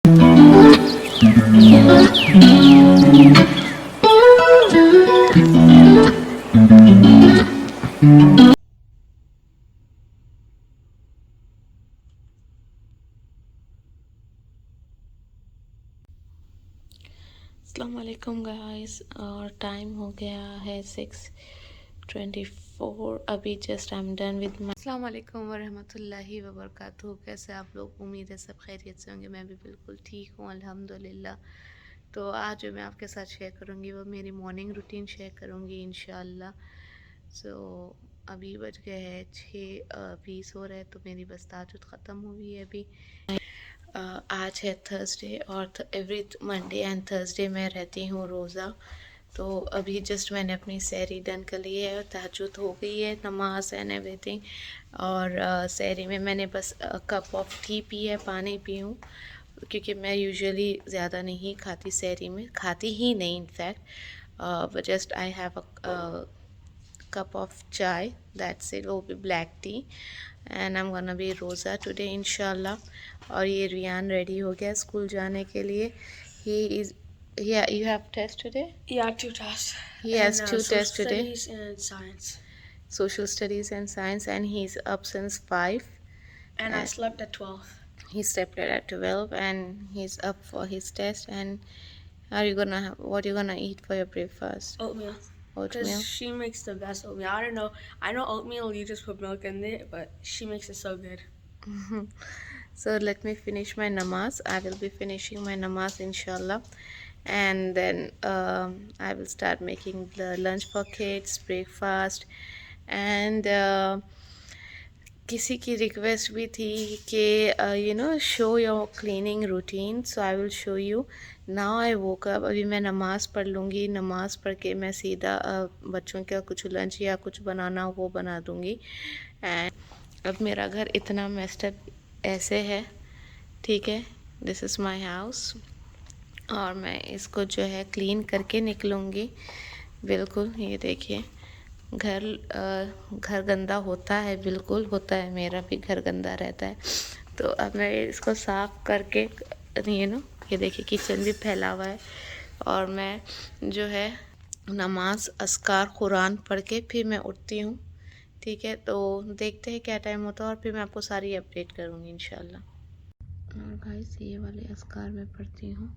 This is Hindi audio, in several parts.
अस्सलाम वालेकुम गाइस, और टाइम हो गया है 6:24। अभी just I am done with my. अस्सलाम वालेकुम वरहमतुल्लाहि वबरकातुहू। कैसे आप लोग? उम्मीद है सब खैरियत से होंगे। मैं भी बिल्कुल ठीक हूँ अल्हम्दुलिल्लाह। तो आज जो मैं आपके साथ शेयर करूँगी वो मेरी मॉर्निंग रूटीन शेयर करूँगी इंशाल्लाह। सो अभी बज गए हैं 6:20 हो रहा है, तो मेरी बस ताजुद ख़त्म हुई है अभी। आज है थर्सडे, और एवरी मंडे एंड थर्सडे मैं रहती हूँ रोज़ा। तो अभी जस्ट मैंने अपनी सहरी डन कर ली है, तहज्जुद हो गई है, नमाज एंड एवरीथिंग। और सहरी में मैंने बस कप ऑफ टी पी है, पानी पी हूँ, क्योंकि मैं यूजुअली ज़्यादा नहीं खाती सहरी में, खाती ही नहीं in fact. Just I have a cup of chai, that's it, वो भी black tea, and I'm gonna be रोज़ा today इंशाल्लाह। और ये रियान रेडी हो गया स्कूल जाने के लिए। he is yeah, you have test today? Yeah, 2 tests. He has two tests today, Social studies and science. social studies and science, and he's up since 5. And I slept at 12. He slept at 12 and he's up for his test. And what are you gonna eat for your breakfast? Oatmeal. Oatmeal? Because she makes the best oatmeal. I don't know. I know oatmeal, you just put milk in it, but she makes it so good. So let me finish my namaz. I will be finishing my namaz inshallah, and then I will start making the lunch for kids, breakfast, and किसी की रिक्वेस्ट भी थी कि show your cleaning routine, so I will show you. Now I woke up, अभी मैं नमाज़ पढ़ लूँगी, नमाज़ पढ़ के मैं सीधा बच्चों का कुछ लंच या कुछ बनाना वो बना दूँगी। एंड अब मेरा घर इतना मेस्ड अप ऐसे है, ठीक है, दिस इज़ माई हाउस, और मैं इसको जो है क्लीन करके निकलूँगी। बिल्कुल, ये देखिए, घर गंदा होता है, बिल्कुल होता है, मेरा भी घर गंदा रहता है। तो अब मैं इसको साफ़ करके ये देखिए किचन भी फैला हुआ है, और मैं जो है नमाज अस्कार कुरान पढ़ के फिर मैं उठती हूँ, ठीक है। तो देखते हैं क्या टाइम होता है, और फिर मैं आपको सारी अपडेट करूँगी इंशाल्लाह। और गाइस, ये वाले अस्कार मैं पढ़ती हूँ,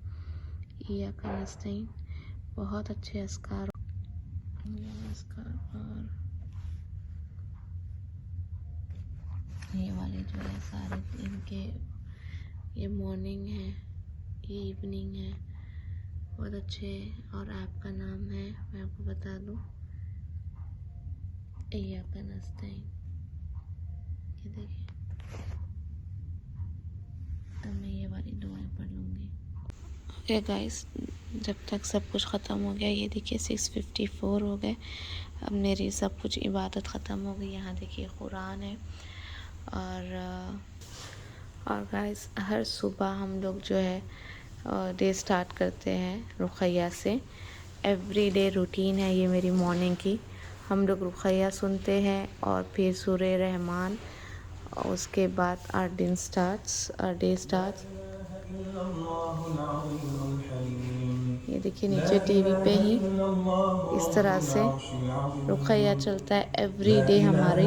या का नस्तीन, बहुत अच्छे अस्कार। और ये वाले जो है सारे इनके, ये मॉर्निंग है, ये इवनिंग है, बहुत अच्छे। और आपका नाम है, मैं आपको बता दूँ, ये आपका नस्तीन, ये देखिए। तो मैं ये वाली दुआएं पढ़ लूँगी। ओके गाइस, जब तक सब कुछ ख़त्म हो गया, ये देखिए 6:54 हो गए, अब मेरी सब कुछ इबादत ख़त्म हो गई। यहाँ देखिए कुरान है। और गाइस, हर सुबह हम लोग जो है डे स्टार्ट करते हैं रुक़ैया से। एवरी डे रूटीन है ये मेरी मॉर्निंग की। हम लोग रुक़ैया सुनते हैं और फिर सूरे रहमान, और उसके बाद आवर डे स्टार्ट्स। ये देखिए नीचे टीवी पे ही इस तरह से रुक़ैया चलता है एवरी डे हमारे।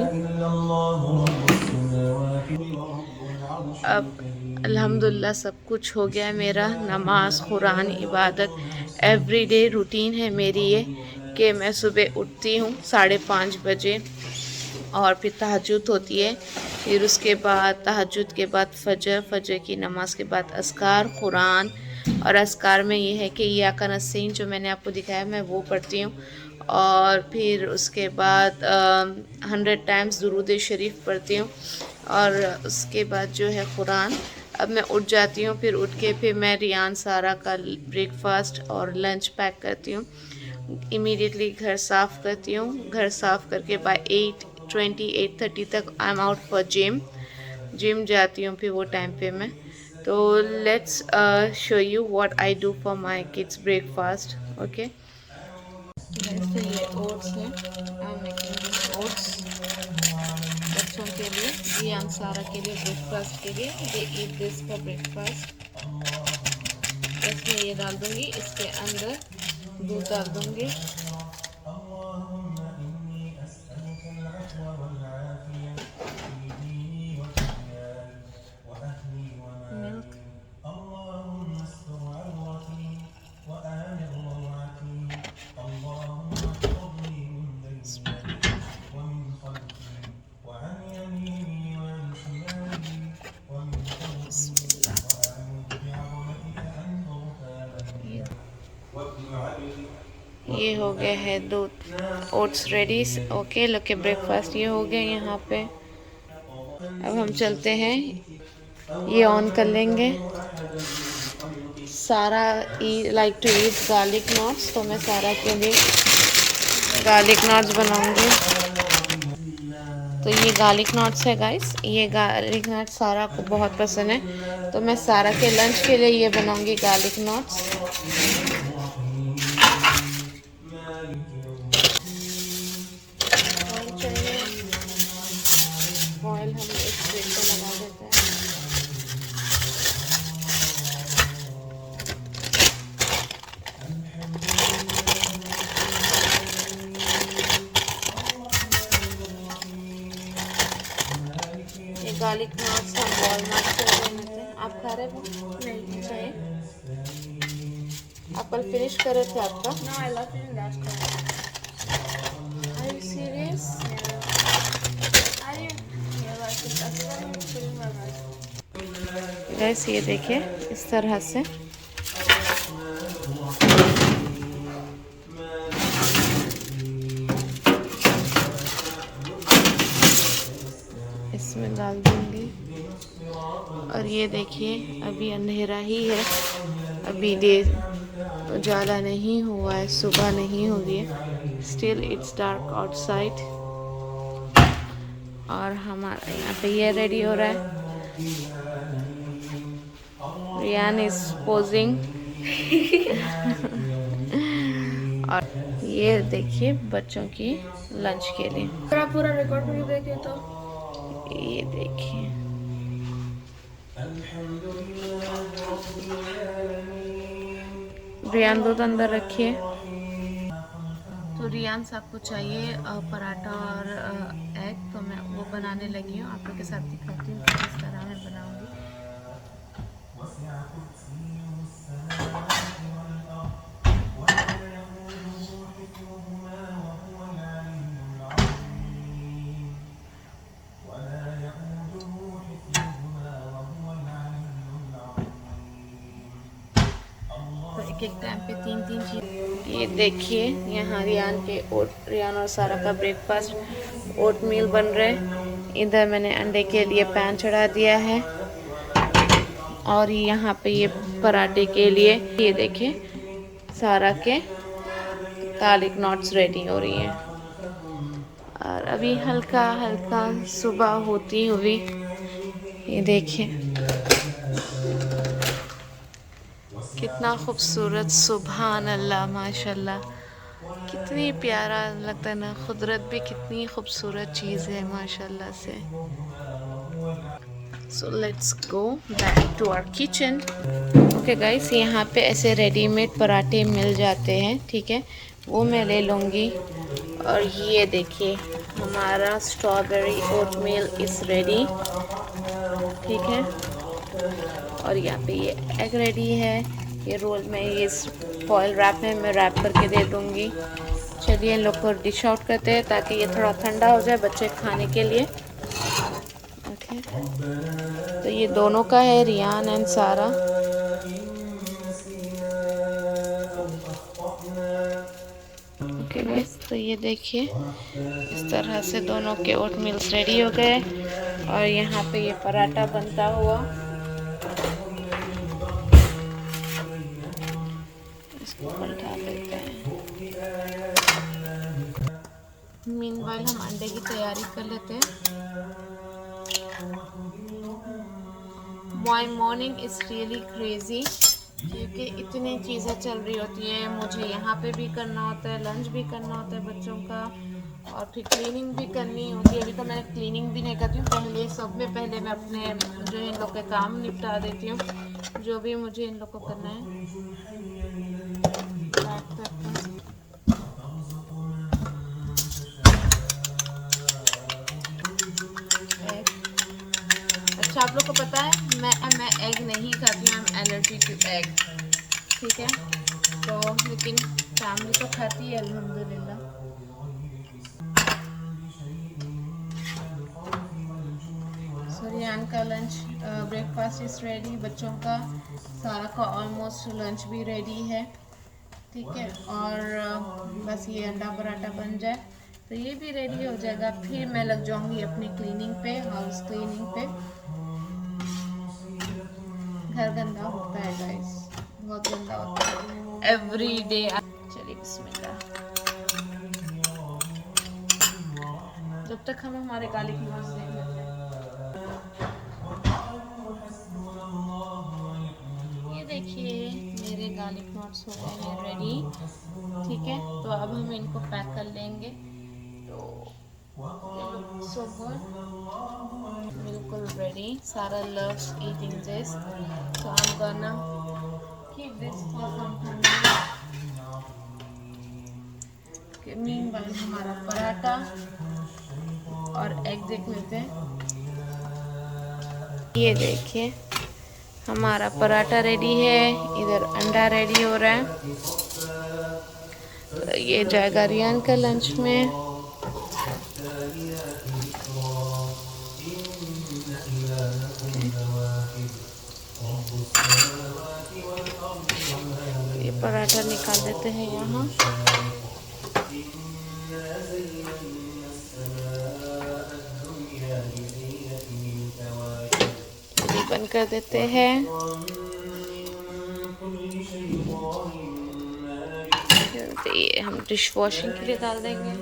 अब अल्हम्दुलिल्लाह सब कुछ हो गया है मेरा, नमाज, कुरान, इबादत, एवरी डे रूटीन है मेरी ये, कि मैं सुबह उठती हूँ 5:30 बजे, और फिर तहज्जुद होती है, फिर उसके बाद तहज्जुद के बाद फजर की नमाज के बाद अस्कार कुरान। और अस्कार में ये है कि या का नस्तीन जो मैंने आपको दिखाया मैं वो पढ़ती हूँ, और फिर उसके बाद 100 टाइम्स दुरूद शरीफ पढ़ती हूँ, और उसके बाद जो है कुरान। अब मैं उठ जाती हूँ, फिर उठ के फिर मैं रियान सारा का ब्रेकफास्ट और लंच पैक करती हूँ। इमीडिएटली घर साफ़ करती हूँ, घर साफ़ करके बाय 8:30 तक I am out for gym जाती हूँ फिर वो टाइम पे मैं। तो let's show you what I do for my kids breakfast. Okay, तो ये ओट्स है, आई एम मेकिंग ओट्स बच्चों के लिए, रियान सारा के लिए ब्रेकफास्ट के लिए, दे ईट दिस फॉर ब्रेकफास्ट। ये डाल दूँगी, इसके अंदर दूध डाल दूँगी। मिल्क। ये हो गया है दूध, ओट्स रेडी। ओके, लोग के ब्रेकफास्ट ये हो गया यहाँ पे। अब हम चलते हैं, ये ऑन कर लेंगे। Sara like to eat garlic nuts, तो मैं सारा के लिए गार्लिक नट्स बनाऊंगी। तो ये गार्लिक नट्स है गाइस, ये गार्लिक नट्स सारा को बहुत पसंद है, तो मैं सारा के लंच के लिए ये बनाऊंगी गार्लिक नट्स। ऑयल हम एक प्लेट पे लगा देते हैं। ये गार्लिक नट्स हम वॉलमार्ट से लेते हैं। आप खा रहे हो? नहीं चाहिए। आप कल फिनिश कर रहे थे आपका? No, I left it in that car. Are you serious? I didn't realize it. That's why I'm putting my rice. Gas ये देखिए इस तरह से इसमें डाल दूंगी। और ये देखिए अभी अंधेरा ही है, अभी देर ज़्यादा नहीं हुआ है, सुबह नहीं हुई है, स्टिल इट्स डार्क आउटसाइड। और हमारा यहाँ पे ये रेडी हो रहा है। Riyan is posing. और ये देखिए बच्चों की लंच के लिए, पूरा रिकॉर्ड में देखे तो ये देखिए। रियान दूध अंदर रखिए। तो रियान साहब को चाहिए पराठा और एग, तो मैं वो बनाने लगी हूँ। आप लोग के साथ दिखाती हूँ कि किस तरह मैं बनाऊँगी। एक एक टाइम पे 3-3 चीज़। ये देखिए यहाँ रियान और सारा का ब्रेकफास्ट ओट मील बन रहा है। इधर मैंने अंडे के लिए पैन चढ़ा दिया है, और यहाँ पे ये पराठे के लिए ये देखिए सारा के गार्लिक नट्स रेडी हो रही है। और अभी हल्का हल्का सुबह होती हुई ये देखिए कितना खूबसूरत, सुभान अल्लाह, माशाल्लाह, कितनी प्यारा लगता है ना। कुदरत भी कितनी खूबसूरत चीज़ है माशाल्लाह से। So let's go back to our kitchen. Okay guys, यहाँ पे ऐसे रेडीमेड पराठे मिल जाते हैं, ठीक है, वो मैं ले लूँगी। और ये देखिए हमारा स्ट्रॉबेरी ओटमील इज़ रेडी, ठीक है। और यहाँ पे ये एग रेडी है। ये रोल में ये फॉयल रैप में मैं रैप करके दे दूँगी। चलिए इन लोग को डिश आउट करते हैं ताकि ये थोड़ा ठंडा हो जाए बच्चे खाने के लिए। ओके, तो ये दोनों का है, रियान एंड सारा। ओके गाइस, तो ये देखिए इस तरह से दोनों के ओट मील्स रेडी हो गए। और यहाँ पे ये पराठा बनता हुआ, इसको पलटा देते हैं। मीनवाइल हम अंडे की तैयारी कर लेते हैं। My morning is really crazy, क्योंकि इतनी चीज़ें चल रही होती हैं। मुझे यहाँ पे भी करना होता है, लंच भी करना होता है बच्चों का, और फिर क्लीनिंग भी करनी होती है। अभी तो मैं क्लीनिंग भी नहीं करती हूँ, पहले सब में पहले मैं अपने जो इन लोग के काम निपटा देती हूँ। जो भी मुझे इन लोग को करना है। Black pepper, egg. अच्छा, आप लोग को पता है मैं एग नहीं खाती हूँ, I am allergy to egg, ठीक है। तो लेकिन फैमिली तो खाती है अल्हम्दुलिल्लाह। रियान का लंच ब्रेकफास्ट इज़ रेडी, बच्चों का सारा का ऑलमोस्ट लंच भी रेडी है, ठीक है। और बस ये अंडा पराठा बन जाए तो ये भी रेडी हो जाएगा। फिर मैं लग जाऊंगी अपनी क्लीनिंग पे, हाउस क्लीनिंग पे। घर गंदा होता है गाइस, बहुत गंदा होता है एवरी डे। चलिए बिस्मिल्लाह। जब तक हम हमारे गार्लिक नॉट्स देख लेते हैं। ये देखिए मेरे गार्लिक नॉट्स हो गए हैं रेडी, ठीक है। तो अब हम इनको पैक कर लेंगे। तो सो गुड, बिल्कुल रेडी। सारा loves eating this, so I'm gonna keep this for some time. Meanwhile हमारा पराठा और एग देख लेते हैं। ये देखिए हमारा पराठा रेडी है, इधर अंडा रेडी हो रहा है। तो ये जाएगा रियान का लंच में। ये पराठा निकाल देते हैं यहाँ, बंद कर देते हैं। तो ये हम डिश वॉशिंग के लिए डाल देंगे।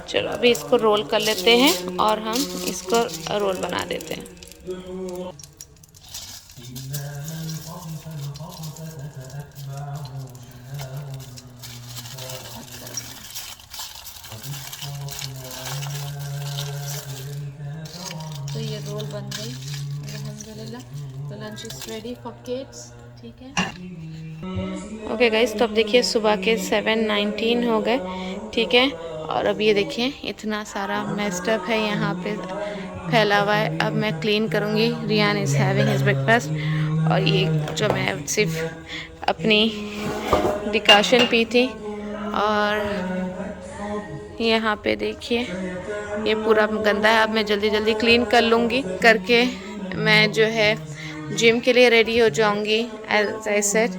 चलो अभी इसको रोल कर लेते हैं और हम इसको रोल बना देते हैं। तो ये रोल बन गई अल्हम्दुलिल्लाह। तो lunch is ready for kids, ठीक है। ओके गाइस, तो अब देखिए सुबह के 7:19 हो गए, ठीक है। और अब ये देखिए इतना सारा मेस्ड अप है यहाँ पे फैला हुआ है। अब मैं क्लीन करूँगी। Riyan is having his breakfast, और ये जो मैं सिर्फ अपनी डिकाशन पी थी। और यहाँ पे देखिए ये पूरा गंदा है। अब मैं जल्दी जल्दी क्लीन कर लूँगी, करके मैं जो है जिम के लिए रेडी हो जाऊँगी। एज आई सेड,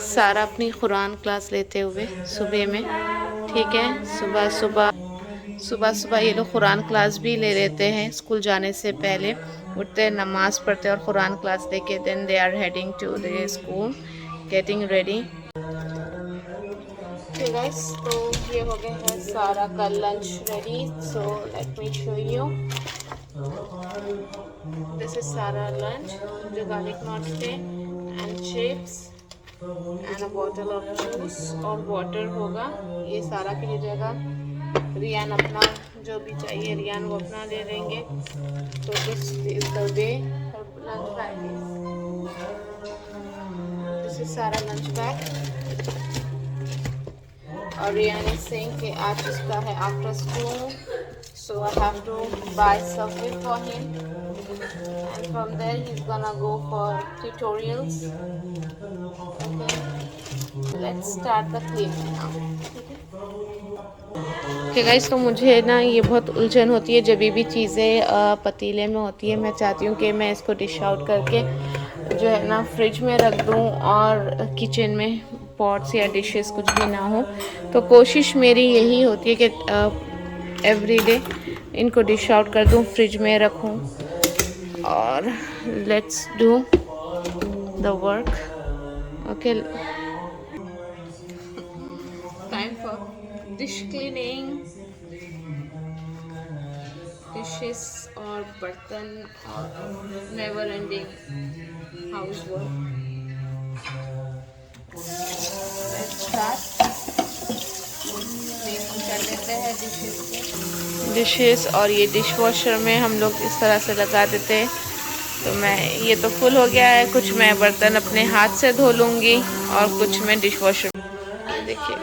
सारा अपनी कुरान क्लास लेते हुए सुबह में, ठीक है। सुबह सुबह ये लोग कुरान क्लास भी ले लेते हैं स्कूल जाने से पहले। उठते हैं, नमाज पढ़ते हैं और कुरान क्लास लेके then they are heading to the school, getting ready. Okay guys, तो ये हो गया है सारा का lunch ready. So let me show you, this is Sara lunch. जो गार्लिक नॉट्स थे and chips and a bottle of juice और वाटर होगा, ये सारा के लिए जाएगा। रियान अपना जो भी चाहिए रियान वो अपना ले लेंगे। तो this is the way lunch bag is, this is Sara lunch bag. और रियान इज सेइंग कि आज उसका है after school, so I have to buy Subway for him, and from there he's gonna go for tutorials. Okay, let's start the cleaning now. Okay guys, तो मुझे ना ये बहुत उलझन होती है जब भी चीज़ें पतीले में होती है। मैं चाहती हूँ कि मैं इसको डिश आउट करके जो है ना फ्रिज में रख दूँ, और किचन में पॉट्स या डिशेस कुछ भी ना हो। तो कोशिश मेरी यही होती है कि एवरी डे इनको डिश आउट कर दूँ, फ्रिज में रखूँ। और let's do the work. Okay, time for dish cleaning. Dishes और बर्तन और नेवर एंडिंग हाउस वर्क। कर देते हैं डिशेस और ये डिश वॉशर में हम लोग इस तरह से लगा देते हैं तो मैं ये तो फुल हो गया है, कुछ मैं बर्तन अपने हाथ से धो लूँगी और कुछ मैं डिश वॉशर। ये देखिए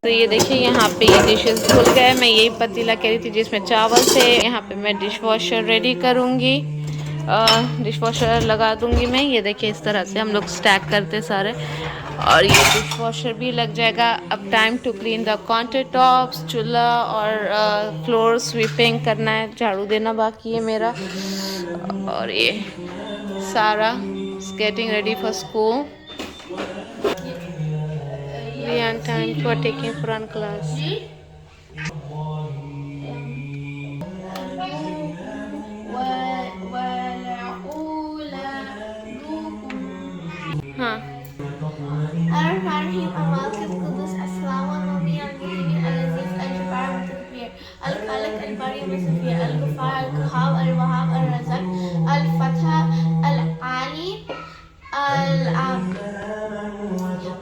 तो ये देखिए यहाँ पे ये डिशेस धुल गए। मैं यही पतीला कह रही थी जिसमें चावल थे। यहाँ पे मैं डिश वॉशर रेडी करूँगी, डिश वॉशर लगा दूँगी मैं। ये देखिए इस तरह से हम लोग स्टैक करते सारे, और ये डिश वॉशर भी लग जाएगा। अब time to clean the countertops, चूल्हा और फ्लोर स्वीपिंग करना है, झाड़ू देना बाकी है मेरा। और ये सारा getting ready for school. We are on time for taking Quran class. हाँ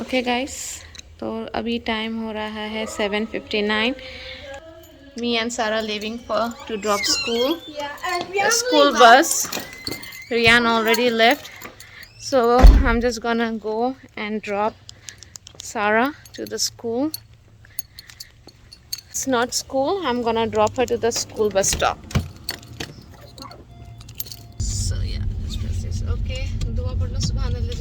ओके गाइस, तो अभी टाइम हो रहा है 7:59. Me and Sarah leaving to drop school. School bus. Rian already left, so I'm just gonna go and drop Sarah to the school. It's not school. I'm gonna drop her to the school bus stop. So yeah, let's press this. Okay. Dua padlo subhanallah.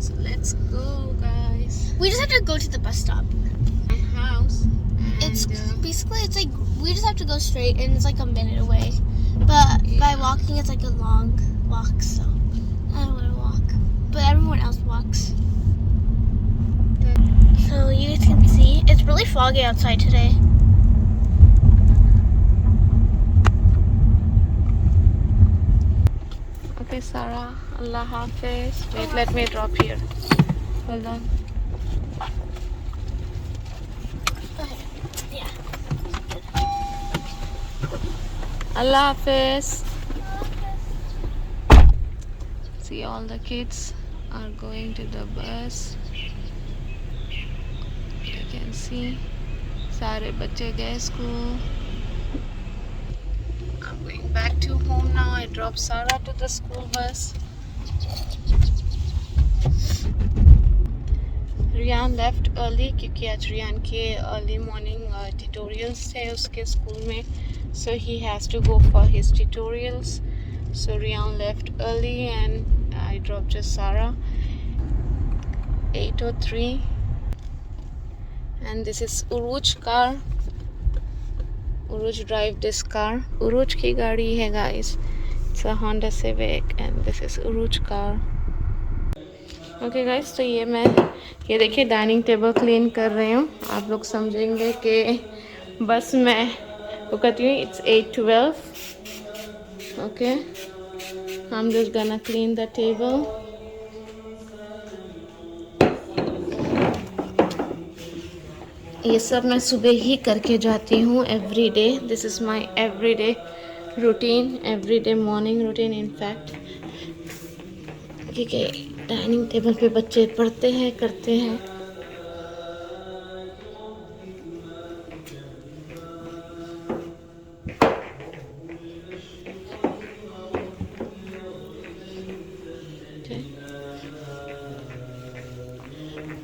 So let's go, guys. We just have to go to the bus stop. My house. It's basically, it's like we just have to go straight and it's like a minute away, but by walking it's like a long walk, so I don't want to walk, but everyone else walks. So you guys can see it's really foggy outside today. Okay, Sarah. Allah Hafiz. Wait, let me drop here. Hold on. Okay. Yeah. Allah Hafiz. See, all the kids are going to the bus. You can see. सारे बच्चे गए school. I'm going back to home now. I dropped Sarah to the school bus. Rian left early क्योंकि आज Rian के early morning tutorials थे उसके school में, so he has to go for his tutorials. So Rian left early and I dropped just Sarah. 8:03, and this is Uruj car. Uruj drive this car. Uruj की गाड़ी है guys. It's a Honda Civic and this is Uruj car. Okay guys, तो ये देखिए डाइनिंग टेबल क्लीन कर रही हूँ. आप लोग समझेंगे कि बस मैं वो करती हूँ. It's 8:12. Okay, I'm just gonna clean the table. ये सब मैं सुबह ही करके जाती हूँ every day. This is my every day routine, every day morning routine in fact, क्योंकि डाइनिंग टेबल पे बच्चे पढ़ते हैं, करते हैं.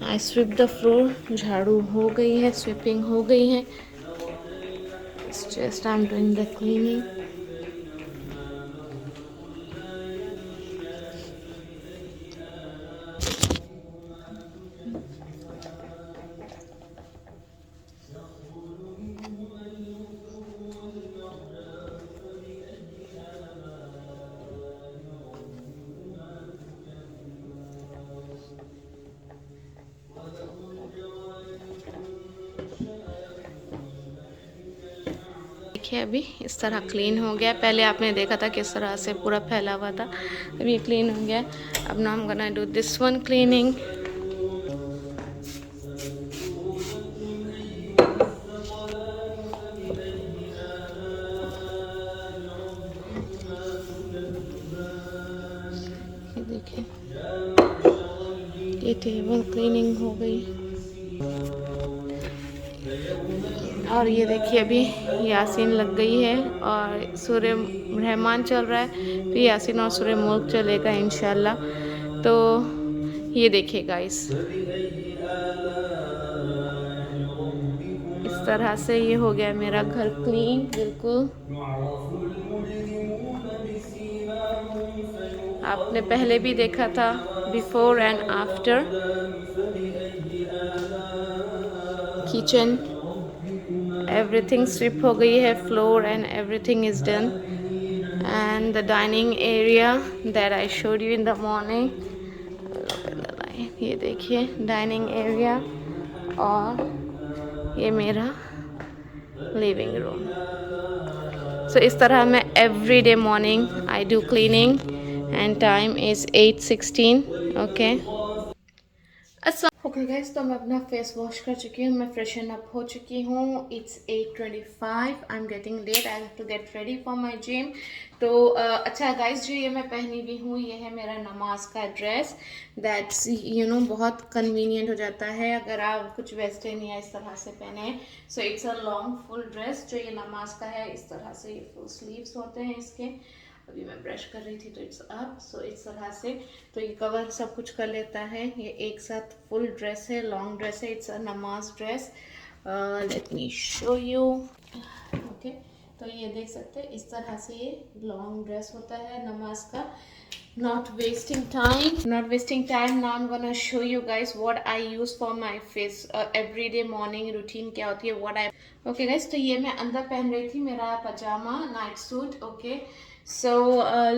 आई स्वीप द फ्लोर. झाड़ू हो गई है, स्वीपिंग हो गई है. Just I am doing the cleaning. देखिए अभी इस तरह क्लीन हो गया। पहले आपने देखा था किस तरह से पूरा फैला हुआ था, अभी क्लीन हो गया। अब ना हम gonna do this one cleaning. ये देखिए ये टेबल क्लीनिंग हो गई। और ये देखिए अभी यासीन लग गई है और सूर्य रहमान चल रहा है, तो यासीन और सूर्य मुल्क चलेगा इंशाल्लाह। तो ये देखिए गाइस, इस तरह से ये हो गया मेरा घर क्लीन बिल्कुल। आपने पहले भी देखा था before and after. Kitchen everything strip हो गई है, floor and everything is done. And the dining area that I showed you in the morning, ये देखिए डाइनिंग एरिया। और ये मेरा लिविंग रूम। सो इस तरह मैं every day morning I do cleaning and time is 8:16। Okay okay guys, तो मैं अपना फेस वॉश कर चुकी हूँ, मैं फ्रेशन अप हो चुकी हूँ। It's 8:25, I am getting late, I have to get ready for my gym. तो अच्छा गाइस, जो ये मैं पहनी हुई हूँ ये है मेरा नमाज का ड्रेस। दैट्स बहुत कन्वीनियंट हो जाता है अगर आप कुछ वेस्टर्न या इस तरह से पहने। सो it's a long full dress जो ये नमाज का है। इस तरह से ये फुल स्लीव्स होते हैं इसके। अभी मैं ब्रश कर रही थी तो इट्स अप। सो इस तरह से तो ये कवर सब कुछ कर लेता है। ये एक साथ फुल ड्रेस है, लॉन्ग ड्रेस है, इट्स अ नमाज dress. Late me show you. Okay, तो ये देख सकते हैं इस तरह से ये लॉन्ग ड्रेस होता है नमाज का। Not wasting time, now I'm gonna show you guys what I use for my face everyday morning routine क्या होती है, what I okay guys। तो ये मैं अंदर पहन रही थी मेरा pyjama night suit. Okay, so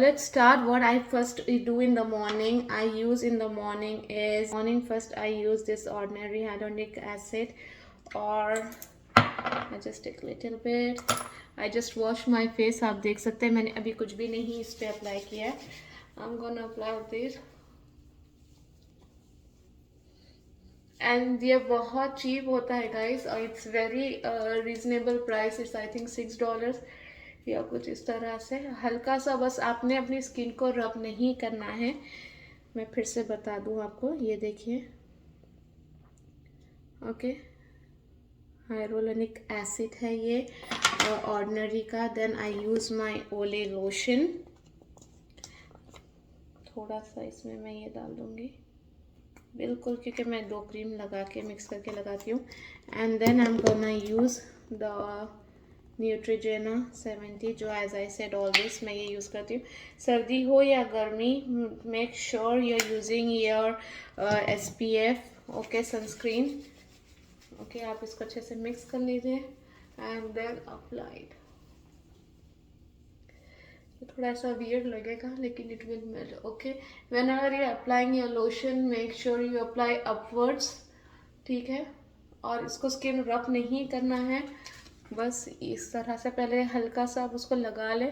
let's start what I first do in the morning। I use in the morning first I use this ordinary hyaluronic acid, or I just take little bit, I just wash my face। आप देख सकते हैं मैंने अभी कुछ भी नहीं इस पे अप्लाई किया है। I'm gonna apply this, and ये बहुत चीप होता है गाइस, और it's very reasonable price. It's I think $6 या कुछ इस तरह से। हल्का सा बस आपने अपनी स्किन को रब नहीं करना है। मैं फिर से बता दूं आपको, ये देखिए। ओके, हाइलोरॉनिक एसिड है ये ऑर्डिनरी का। देन आई यूज माय ओले लोशन, थोड़ा सा इसमें मैं ये डाल दूंगी बिल्कुल, क्योंकि मैं 2 क्रीम लगा के मिक्स करके लगाती हूँ। And then I am gonna use the Neutrogena 70, जो एज आई सेड ऑलवेज मैं ये यूज़ करती हूँ। सर्दी हो या गर्मी, make sure you are using your SPF okay sunscreen. Okay, आप इसको अच्छे से मिक्स कर लीजिए एंड देन अप्लाइड। थोड़ा सा वियर्ड लगेगा लेकिन it will melt. Okay, when ever you applying your lotion make sure you apply upwards, ठीक है। और इसको स्किन रब नहीं करना है, बस इस तरह से पहले हल्का सा आप उसको लगा ले।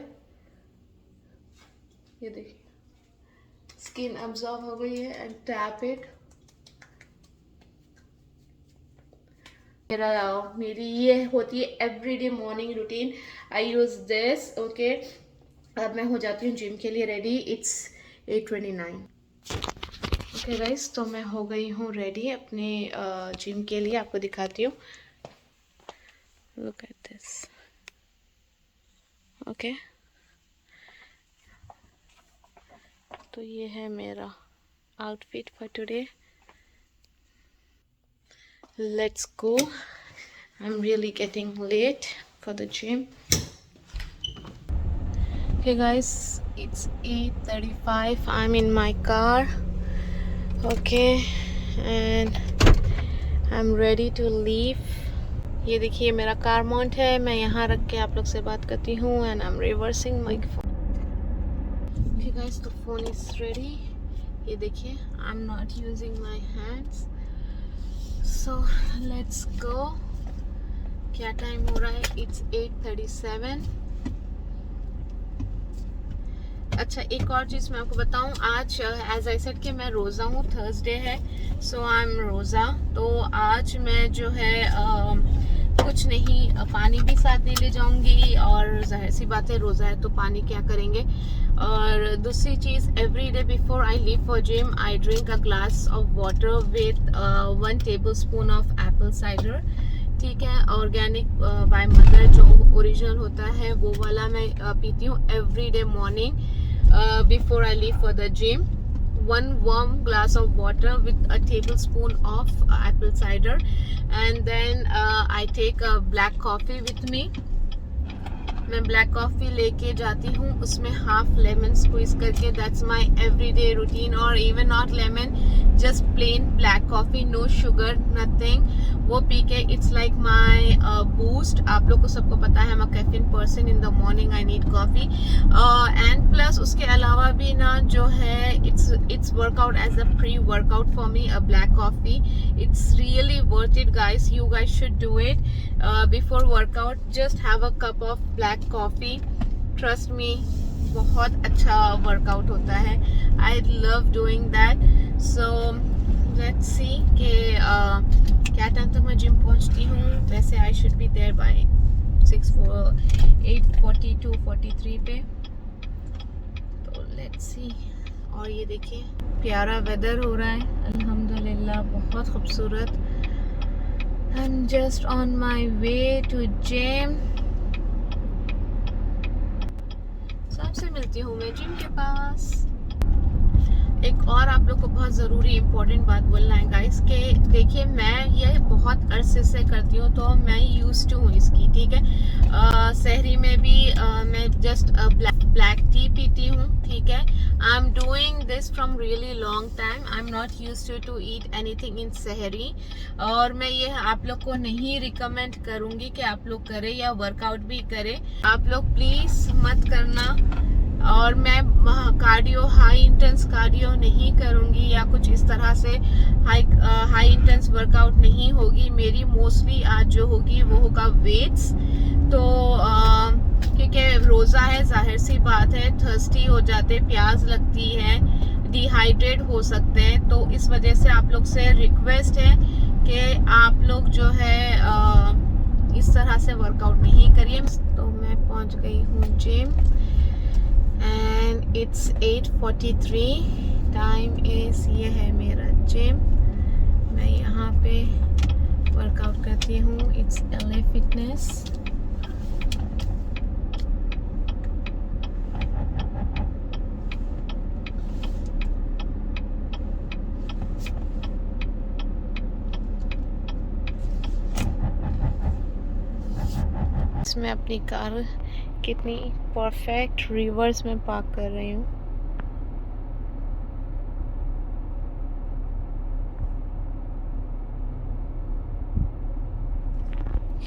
ये देखिए स्किन अब्जॉर्ब हो गई है एंड टैप इट। मेरी ये होती है everyday morning routine. I use this. Okay, अब मैं हो जाती हूँ जिम के लिए रेडी। इट्स 8:29। ओके गाइस, तो मैं हो गई हूँ रेडी अपने जिम के लिए। आपको दिखाती हूँ, लुक एट दिस। ओके, तो ये है मेरा outfit for today. Let's go, I am really getting late for the gym. Okay guys, it's 8:35. I'm in my car. Okay, and I'm ready to leave. ये देखिए मेरा कार माउंट है, मैं यहाँ रख के आप लोग से बात करती हूँ। and I'm reversing my phone. Okay guys, the phone is ready. ये देखिए I'm not using my hands. So let's go. क्या टाइम हो रहा है? इट्स 8:37। अच्छा, एक और चीज़ मैं आपको बताऊं, आज एज आई सेड कि मैं रोज़ा हूँ, थर्सडे है, सो आई एम रोज़ा। तो आज मैं जो है कुछ नहीं, पानी भी साथ नहीं ले जाऊंगी, और जाहिर सी बात है रोज़ा है तो पानी क्या करेंगे। और दूसरी चीज़, every day before I leave for gym I drink a glass of water with 1 tablespoon of apple cider. ठीक है, ऑर्गेनिक बाय मदर जो ओरिजिनल होता है वो वाला मैं पीती हूँ every day morning before I leave for the gym. 1 warm glass of water with a tablespoon of apple cider, and then I take a black coffee with me. मैं ब्लैक कॉफ़ी लेके जाती हूँ, उसमें हाफ लेमन स्क्वीज करके, दैट्स माय एवरीडे रूटीन। और even not lemon, just plain black coffee, no sugar, nothing, वो पी के इट्स लाइक माय बूस्ट। आप लोग को सबको पता है, मैं caffeine person, in the morning I need coffee. And plus उसके अलावा भी ना जो है it's workout as a pre workout for me, a black coffee, it's really worth it guys, you guys should do it before workout, just have a cup of black coffee, trust me, बहुत अच्छा वर्कआउट होता है। I love doing that. So let's see कि क्या टाइम तक मैं जिम पहुंचती हूँ। वैसे I should be there by 8:42-43 पे, तो लेट्स सी। और ये देखिए प्यारा वेदर हो रहा है, अल्हम्दुलिल्लाह, बहुत खूबसूरत। I am just on my way to gym. सबसे मिलती हूँ मैं जिम के पास। एक और आप लोग को बहुत ज़रूरी इम्पोर्टेंट बात बोलना है गाइस, कि देखिए मैं ये बहुत अरसे से करती हूँ, तो मैं यूज्ड टू हूँ इसकी, ठीक है। सहरी में भी मैं जस्ट ब्लैक टी पीती हूँ, ठीक है। I am doing this from really long time, I am not used to eat anything in सहरी। और मैं ये आप लोग को नहीं रिकमेंड करूँगी कि आप लोग करें या वर्कआउट भी करें, आप लोग प्लीज़ मत करना। और मैं कार्डियो, हाई इंटेंस कार्डियो नहीं करूँगी, या कुछ इस तरह से हाई इंटेंस वर्कआउट नहीं होगी मेरी। मोस्टली आज जो होगी वो होगा वेट्स। तो क्योंकि रोज़ा है, जाहिर सी बात है, थर्स्टी हो जाते, प्यास लगती है, डिहाइड्रेट हो सकते हैं, तो इस वजह से आप लोग से रिक्वेस्ट है कि आप लोग जो है इस तरह से वर्कआउट नहीं करिए। तो मैं पहुंच गई हूँ gym, and it's 8:43 time is, ये है मेरा जिम। मैं यहाँ पे वर्कआउट करती हूँ, इट्स LA फिटनेस। मैं अपनी कार कितनी परफेक्ट रिवर्स में पार्क कर रही हूँ।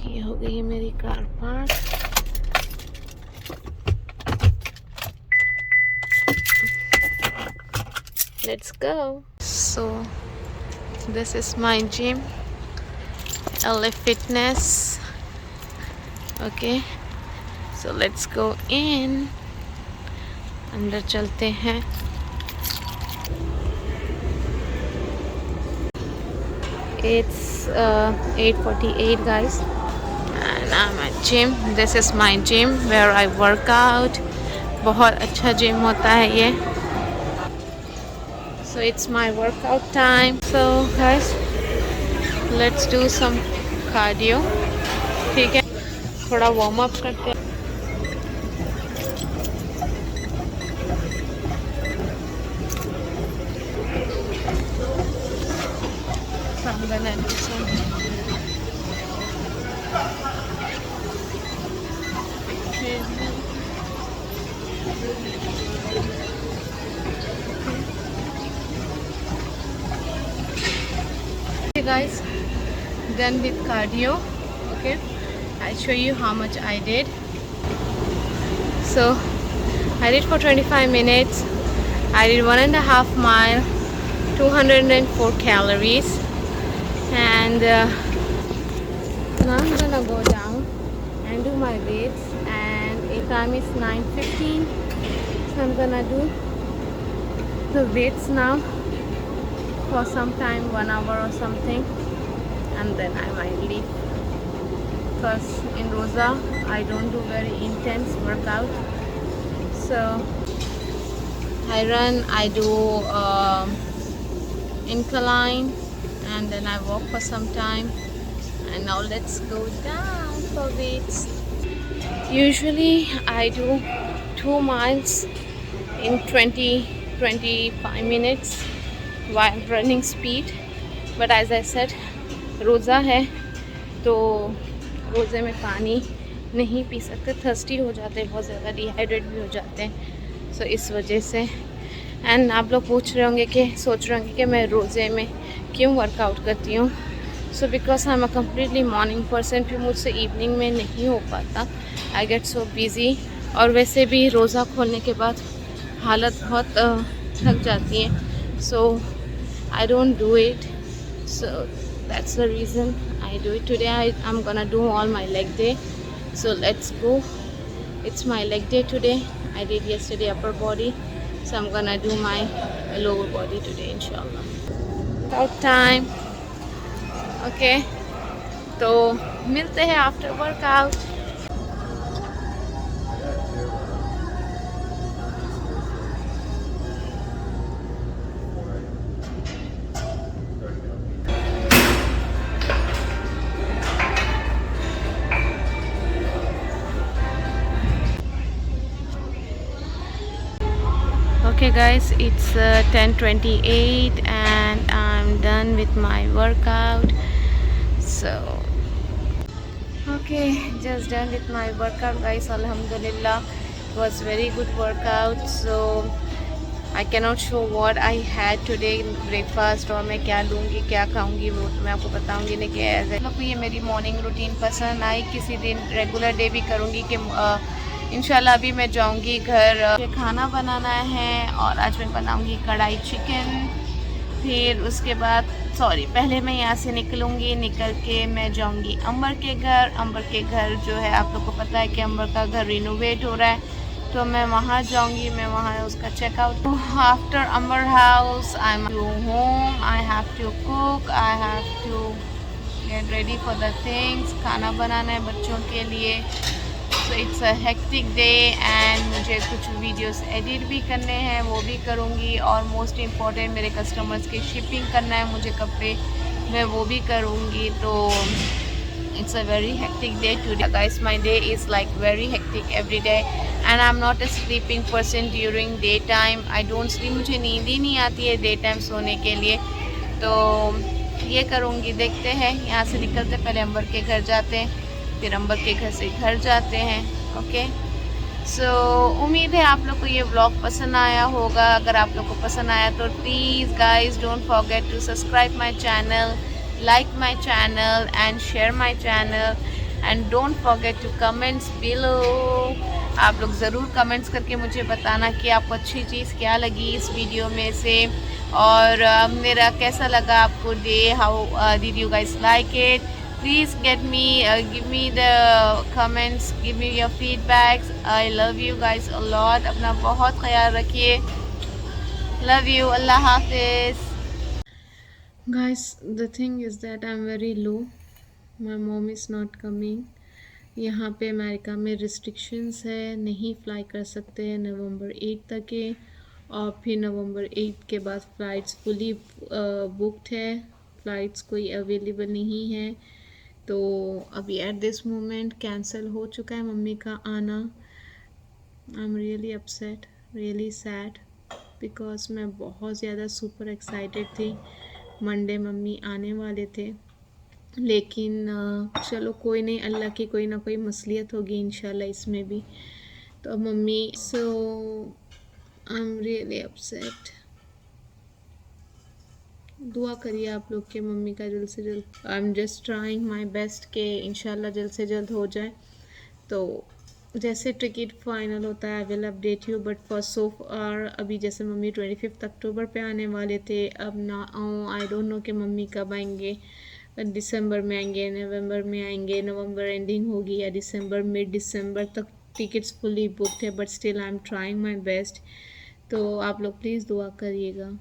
ये हो गई है मेरी car park. Let's go. So this is my gym, LA Fitness. Okay, so let's go in. अंदर चलते हैं। It's 8:48 guys, and I'm at gym. This is my gym where I work out. बहुत अच्छा जिम होता है ये। So it's my workout time. So guys, let's do some cardio. ठीक है, थोड़ा वार्म अप करते हैं। Okay guys, done with cardio. Okay, I'll show you how much I did. So I did for 25 minutes. I did 1.5 mile, 204 calories, and now I'm gonna go down. can do my weights, and the time is 9:15, so I'm gonna do the weights now for some time, 1 hour or something, and then I might leave, because in Rosa I don't do very intense workout. So I run, I do incline, and then I walk for some time. And now let's go down for weights. Usually I do 2 miles in 20-25 minutes while running speed, but as I said, रोज़ा है तो रोज़े में पानी नहीं पी सकते, थर्स्टी हो जाते हैं बहुत ज़्यादा, डिहाइड्रेट भी हो जाते हैं, सो इस वजह से। एंड आप लोग पूछ रहे होंगे कि सोच रहे होंगे कि मैं रोज़े में क्यों वर्कआउट करती हूँ। So because I am a completely morning person, फिर मुझसे इवनिंग में नहीं हो पाता, आई गेट सो बिज़ी। और वैसे भी रोज़ा खोलने के बाद हालत बहुत थक जाती है, so I don't do it, so that's the reason I do it. Today I am gonna do all my leg day, so let's go, it's my leg day today. I did yesterday upper body, so I'm gonna do my lower body today inshallah. About time. Okay तो मिलते हैं after workout. Okay guys, it's 10:28 and I'm done with my workout. So okay, just done with my workout guys, alhamdulillah, it was very good workout. So I cannot show what I had today in breakfast, और मैं क्या लूँगी क्या खाऊँगी वो तो मैं आपको बताऊँगी नहीं कि ऐसे आपको ये मेरी मॉर्निंग रूटीन पसंद आई। किसी दिन रेगुलर डे भी करूँगी कि इंशाल्लाह अभी मैं जाऊँगी घर, खाना बनाना है और आज मैं बनाऊँगी कढ़ाई चिकन। फिर उसके बाद पहले मैं यहाँ से निकलूँगी, निकल के मैं जाऊँगी अंबर के घर। अंबर के घर जो है आप लोग को पता है कि अंबर का घर रिनोवेट हो रहा है, तो मैं वहाँ जाऊँगी, मैं वहाँ उसका checkout. After amber house I am to home, I have to cook, I have to get ready for the things. खाना बनाना है बच्चों के लिए, so it's a hectic day and मुझे कुछ वीडियोस एडिट भी करने हैं, वो भी करूँगी। और मोस्ट इम्पॉर्टेंट मेरे कस्टमर्स की शिपिंग करना है मुझे कपड़े, मैं वो भी करूँगी। तो it's a very hectic day today guys, my day is like very hectic every day and I'm not a sleeping person during daytime, I don't sleep, मुझे नींद ही नहीं आती है डे टाइम सोने के लिए। तो ये करूँगी, देखते हैं। यहाँ से निकलते पहले अंबर के घर जाते हैं, फिर अंबर के घर से घर जाते हैं। ओके सो उम्मीद है आप लोग को ये व्लॉग पसंद आया होगा। अगर आप लोग को पसंद आया तो please guys don't forget to subscribe my channel, like my channel and share my channel and don't forget to comments below। आप लोग ज़रूर कमेंट्स करके मुझे बताना कि आपको अच्छी चीज़ क्या लगी इस वीडियो में से, और मेरा कैसा लगा आपको day, how did you guys like it. Please give me the comments, give me your feedbacks। I love you guys a lot। अपना बहुत ख्याल रखिए, love you, अल्लाह हाफिज़। Guys, the thing is that I'm very low, my mom is not coming। यहाँ पे अमेरिका में रिस्ट्रिक्शंस है, नहीं फ्लाई कर सकते हैं नवंबर 8 तक के, और फिर नवंबर 8 के बाद फ़्लाइट्स फुली बुकड है, फ़्लाइट्स कोई अवेलेबल नहीं है। तो अभी एट दिस मोमेंट कैंसिल हो चुका है मम्मी का आना। आई am really upset, really sad, because मैं बहुत ज़्यादा सुपर एक्साइटेड थी। मंडे मम्मी आने वाले थे, लेकिन चलो कोई नहीं, अल्लाह की कोई ना कोई मसलियत होगी इंशाल्लाह इसमें भी। तो अब mummy, so I am really upset. दुआ करिए आप लोग के मम्मी का जल्द से जल्द, आई am just trying my best के इंशाल्लाह जल्द से जल्द हो जाए। तो जैसे टिकट फाइनल होता है I will update you, but for so far अभी जैसे मम्मी 25 अक्टूबर पे आने वाले थे, अब ना आई डोंट नो कि मम्मी कब आएंगे। दिसंबर में आएंगे, नवंबर में आएंगे, नवंबर एंडिंग होगी या दिसंबर, मिड दिसंबर तक टिकट्स फुली बुकड है, but still I am trying my best. तो आप लोग प्लीज़ दुआ करिएगा।